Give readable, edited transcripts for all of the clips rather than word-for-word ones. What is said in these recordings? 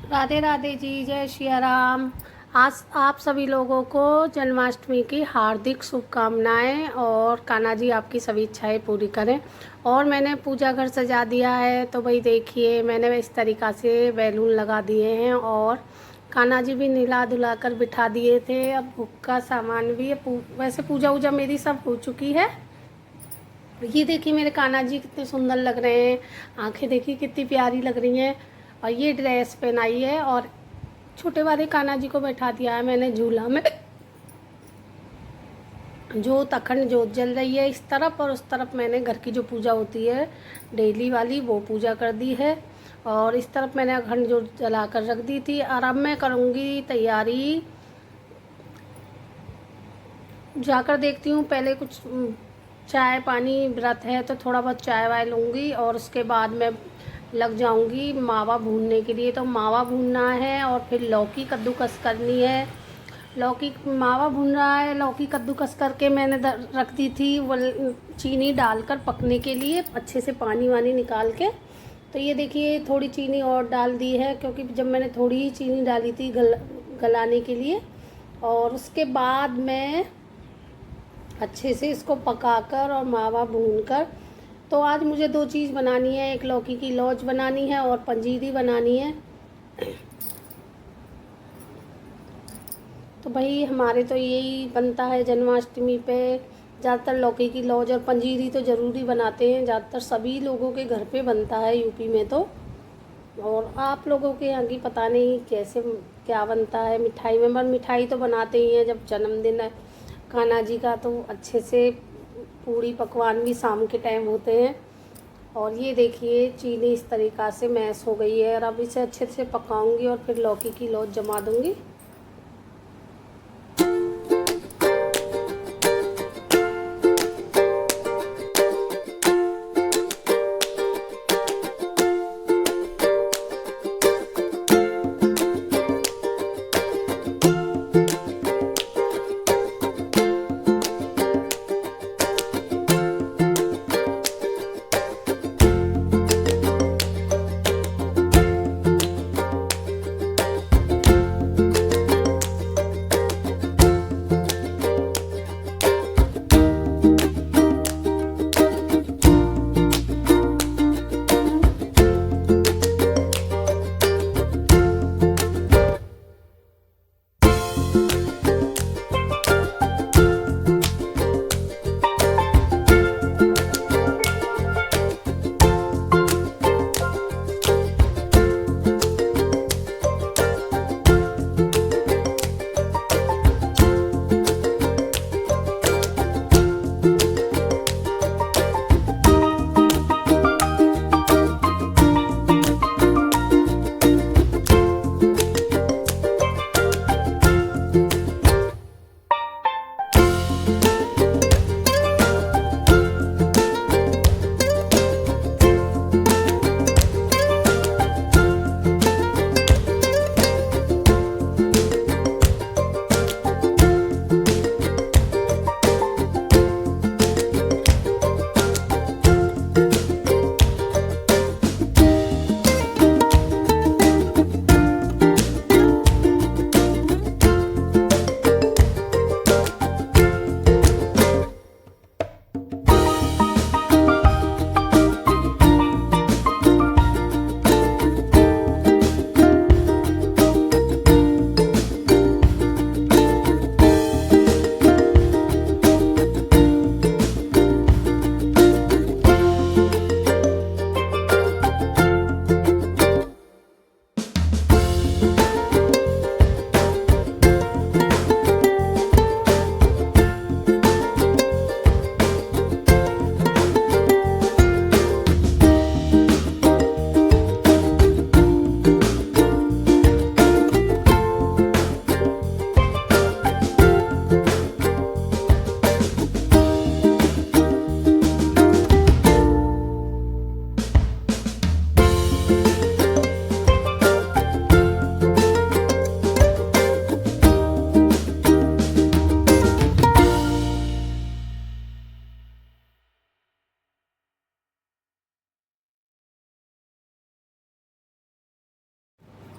राधे राधे जी, जय सिया राम। आज आप सभी लोगों को जन्माष्टमी की हार्दिक शुभकामनाएं और कान्हा जी आपकी सभी इच्छाएं पूरी करें। और मैंने पूजा घर सजा दिया है, तो भाई देखिए मैंने इस तरीक़ा से बैलून लगा दिए हैं और कान्हा जी भी नहला धुला कर बिठा दिए थे। अब भुग का सामान भी है। वैसे पूजा वूजा मेरी सब हो चुकी है। ये देखिए मेरे कान्हा जी कितने सुंदर लग रहे हैं, आंखें देखिए कितनी प्यारी लग रही हैं। और ये ड्रेस पहनाई है और छोटे वाले कान्हा जी को बैठा दिया है मैंने झूला में। जोत अखंड जोत जल रही है इस तरफ, और उस तरफ मैंने घर की जो पूजा होती है डेली वाली वो पूजा कर दी है। और इस तरफ मैंने अखंड जोत जला कर रख दी थी। और अब मैं करूँगी तैयारी, जाकर देखती हूँ पहले कुछ चाय पानी, व्रत है तो थोड़ा बहुत चाय वाय लूँगी और उसके बाद मैं लग जाऊँगी मावा भूनने के लिए। तो मावा भूनना है और फिर लौकी कद्दूकस करनी है। लौकी मावा भून रहा है, लौकी कद्दूकस करके मैंने रख दी थी वो चीनी डालकर पकने के लिए, अच्छे से पानी वानी निकाल के। तो ये देखिए थोड़ी चीनी और डाल दी है, क्योंकि जब मैंने थोड़ी ही चीनी डाली थी गलाने के लिए। और उसके बाद मैं अच्छे से इसको पकाकर और मावा भूनकर, तो आज मुझे दो चीज़ बनानी है, एक लौकी की लौज बनानी है और पंजीरी बनानी है। तो भाई हमारे तो यही बनता है जन्माष्टमी पे, ज़्यादातर लौकी की लौज और पंजीरी तो ज़रूरी बनाते हैं, ज़्यादातर सभी लोगों के घर पे बनता है यूपी में तो। और आप लोगों के यहाँ की पता नहीं कैसे क्या बनता है मिठाई में, पर मिठाई तो बनाते ही हैं जब जन्मदिन है कान्हा जी का, तो अच्छे से पूड़ी पकवान भी शाम के टाइम होते हैं। और ये देखिए चीनी इस तरीक़ा से मैश हो गई है और अब इसे अच्छे से पकाऊंगी और फिर लौकी की लौज जमा दूंगी।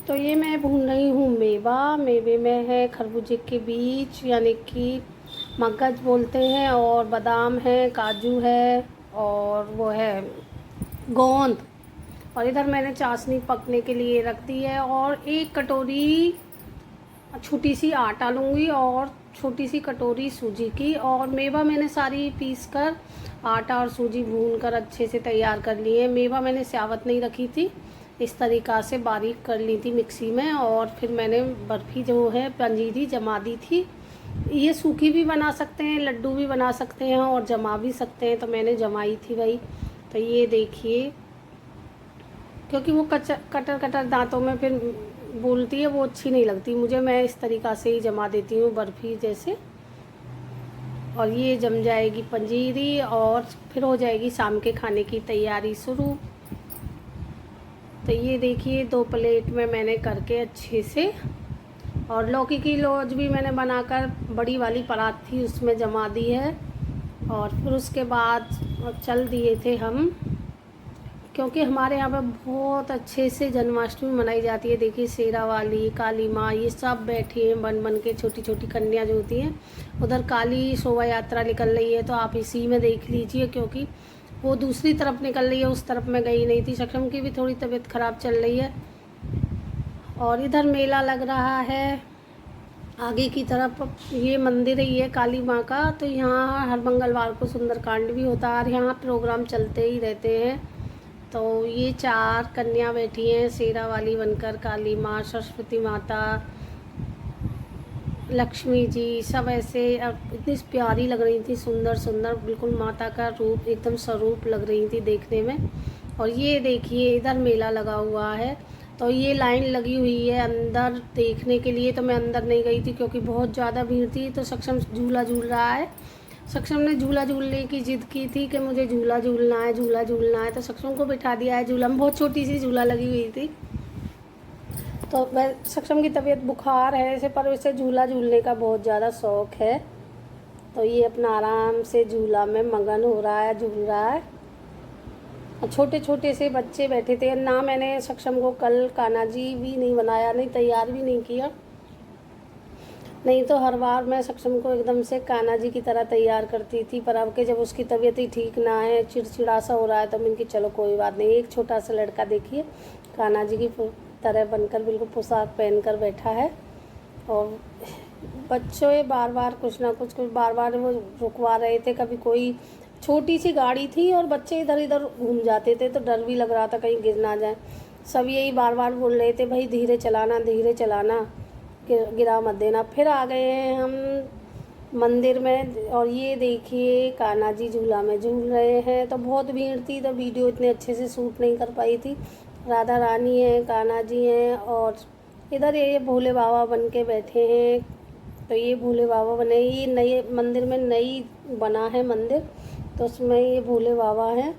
तो ये मैं भून रही हूँ मेवा। मेवे में है खरबूजे के बीज यानी कि मगज बोलते हैं, और बादाम है, काजू है, और वो है गोंद। और इधर मैंने चाशनी पकने के लिए रख दी है, और 1 कटोरी छोटी सी आटा लूँगी और छोटी सी कटोरी सूजी की। और मेवा मैंने सारी पीस कर आटा और सूजी भून कर अच्छे से तैयार कर ली है। मेवा मैंने स्यावत नहीं रखी थी, इस तरीक़ा से बारीक कर ली थी मिक्सी में। और फिर मैंने बर्फ़ी जो है पंजीरी जमा दी थी। ये सूखी भी बना सकते हैं, लड्डू भी बना सकते हैं और जमा भी सकते हैं, तो मैंने जमाई थी भाई। तो ये देखिए, क्योंकि वो कटर कटर दांतों में फिर बोलती है, वो अच्छी नहीं लगती मुझे। मैं इस तरीक़ा से ही जमा देती हूँ बर्फ़ी जैसे। और ये जम जाएगी पंजीरी और फिर हो जाएगी शाम के खाने की तैयारी शुरू। तो ये देखिए 2 प्लेट में मैंने करके अच्छे से, और लौकी की लौज भी मैंने बनाकर बड़ी वाली परात थी उसमें जमा दी है। और फिर उसके बाद चल दिए थे हम, क्योंकि हमारे यहाँ पर बहुत अच्छे से जन्माष्टमी मनाई जाती है। देखिए शेरा वाली, काली माँ, ये सब बैठी हैं बन बन के, छोटी छोटी कन्या जो होती हैं। उधर काली शोभा यात्रा निकल रही है, तो आप इसी में देख लीजिए, क्योंकि वो दूसरी तरफ निकल रही है, उस तरफ मैं गई नहीं थी। सक्षम की भी थोड़ी तबीयत ख़राब चल रही है। और इधर मेला लग रहा है आगे की तरफ। ये मंदिर है ये काली माँ का, तो यहाँ हर मंगलवार को सुंदरकांड भी होता है और यहाँ प्रोग्राम चलते ही रहते हैं। तो ये 4 कन्या बैठी हैं शेरा वाली बनकर, काली माँ, सरस्वती माता, लक्ष्मी जी, सब ऐसे इतनी प्यारी लग रही थी, सुंदर सुंदर, बिल्कुल माता का रूप, एकदम स्वरूप लग रही थी देखने में। और ये देखिए इधर मेला लगा हुआ है, तो ये लाइन लगी हुई है अंदर देखने के लिए। तो मैं अंदर नहीं गई थी क्योंकि बहुत ज़्यादा भीड़ थी। तो सक्षम झूला झूल रहा है, सक्षम ने झूला झूलने की ज़िद की थी कि मुझे झूला झूलना है, झूला झूलना है। तो सक्षम को बिठा दिया है झूला में, बहुत छोटी सी झूला लगी हुई थी। तो मैं सक्षम की तबीयत बुखार है ऐसे, पर उसे झूला झूलने का बहुत ज़्यादा शौक़ है। तो ये अपना आराम से झूला में मगन हो रहा है, झूल रहा है। छोटे छोटे से बच्चे बैठे थे ना। मैंने सक्षम को कल कान्हा जी भी नहीं बनाया, नहीं तैयार भी नहीं किया। नहीं तो हर बार मैं सक्षम को एकदम से कान्हा जी की तरह तैयार करती थी, पर अब के जब उसकी तबीयत ही ठीक ना है, चिड़चिड़ा सा हो रहा है, तो मैं इनकी चलो कोई बात नहीं। एक छोटा सा लड़का देखिए कान्हा जी की तरह बनकर बिल्कुल पोशाक पहनकर बैठा है। और बच्चों बार बार कुछ ना कुछ बार बार वो रुकवा रहे थे। कभी कोई छोटी सी गाड़ी थी और बच्चे इधर इधर घूम जाते थे, तो डर भी लग रहा था कहीं गिर ना जाए। सब यही बार बार बोल रहे थे, भाई धीरे चलाना, धीरे चलाना, गिरा मत देना। फिर आ गए हैं हम मंदिर में, और ये देखिए कान्हा जी झूला में झूल रहे हैं। तो बहुत भीड़ थी, तो वीडियो इतने अच्छे से शूट नहीं कर पाई थी। राधा रानी है, कान्हा जी हैं, और इधर ये भोले बाबा बन के बैठे हैं। तो ये भोले बाबा बने, ये नए मंदिर में नई बना है मंदिर, तो उसमें ये भोले बाबा हैं।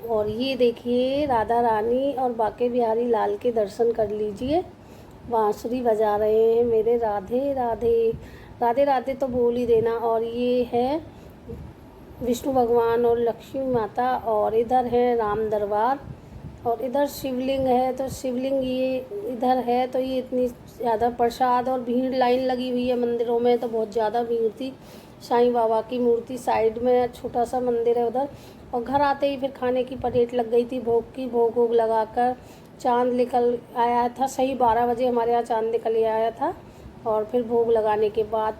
और ये देखिए राधा रानी और बाके बिहारी लाल के दर्शन कर लीजिए, बांसुरी बजा रहे हैं मेरे राधे राधे, राधे राधे तो बोल ही देना। और ये है विष्णु भगवान और लक्ष्मी माता, और इधर है राम दरबार, और इधर शिवलिंग है। तो शिवलिंग ये इधर है। तो ये इतनी ज़्यादा प्रसाद और भीड़, लाइन लगी हुई है मंदिरों में, तो बहुत ज़्यादा भीड़ थी। साईं बाबा की मूर्ति साइड में, छोटा सा मंदिर है उधर। और घर आते ही फिर खाने की प्लेट लग गई थी भोग की। भोग वोग लगाकर चाँद निकल आया था, सही 12 बजे हमारे यहाँ चाँद निकल आया था। और फिर भोग लगाने के बाद